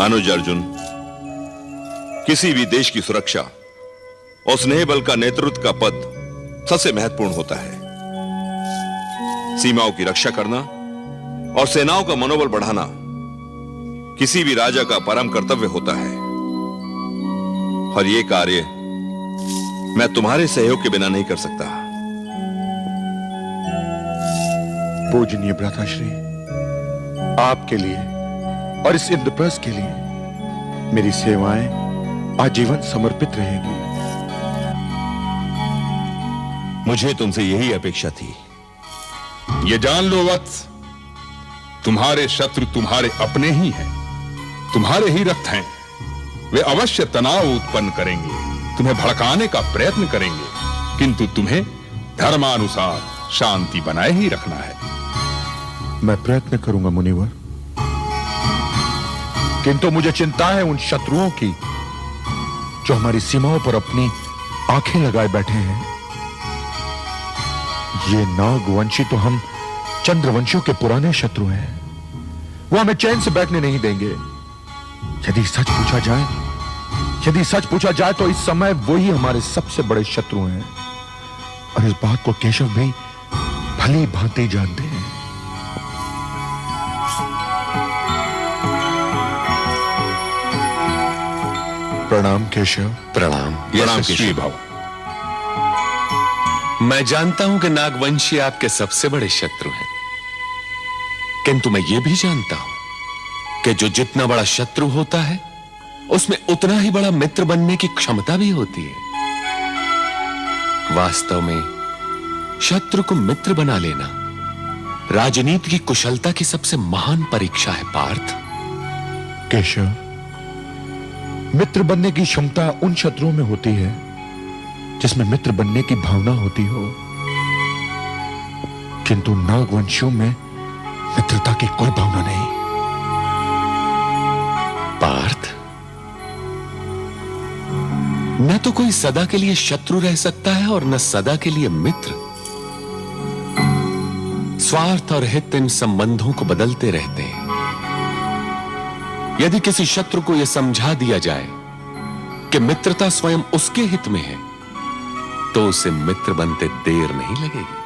अनुज अर्जुन, किसी भी देश की सुरक्षा और स्नेह बल का नेतृत्व का पद सबसे महत्वपूर्ण होता है। सीमाओं की रक्षा करना और सेनाओं का मनोबल बढ़ाना किसी भी राजा का परम कर्तव्य होता है, और यह कार्य मैं तुम्हारे सहयोग के बिना नहीं कर सकता। पूजनीय भ्राताश्री, आपके लिए और इस इंद्रप्रस्थ के लिए मेरी सेवाएं आजीवन समर्पित रहेगी। मुझे तुमसे यही अपेक्षा थी। ये जान लो वत्स, तुम्हारे शत्रु तुम्हारे अपने ही हैं, तुम्हारे ही रक्त हैं। वे अवश्य तनाव उत्पन्न करेंगे, तुम्हें भड़काने का प्रयत्न करेंगे, किंतु तुम्हें धर्मानुसार शांति बनाए ही रखना है। मैं प्रयत्न करूंगा मुनिवर, किंतु मुझे चिंता है उन शत्रुओं की जो हमारी सीमाओं पर अपनी आंखें लगाए बैठे हैं। ये नागवंशी तो हम चंद्रवंशियों के पुराने शत्रु हैं। वो हमें चैन से बैठने नहीं देंगे। यदि सच पूछा जाए तो इस समय वही हमारे सबसे बड़े शत्रु हैं, और इस बात को केशव भी भली भांति जानते हैं। प्रणाम केशव। प्रणाम। यशस्वी भव। मैं जानता हूं कि नागवंशी आपके सबसे बड़े शत्रु हैं, किंतु मैं यह भी जानता हूं कि जो जितना बड़ा शत्रु होता है उसमें उतना ही बड़ा मित्र बनने की क्षमता भी होती है। वास्तव में शत्रु को मित्र बना लेना राजनीति की कुशलता की सबसे महान परीक्षा है पार्थ। केशव, मित्र बनने की क्षमता उन शत्रुओं में होती है जिसमें मित्र बनने की भावना होती हो, किंतु नागवंशियों में मित्रता की कोई भावना नहीं। पार्थ, न तो कोई सदा के लिए शत्रु रह सकता है और न सदा के लिए मित्र। स्वार्थ और हित इन संबंधों को बदलते रहते हैं। यदि किसी शत्रु को यह समझा दिया जाए कि मित्रता स्वयं उसके हित में है, तो उसे मित्र बनते देर नहीं लगेगी।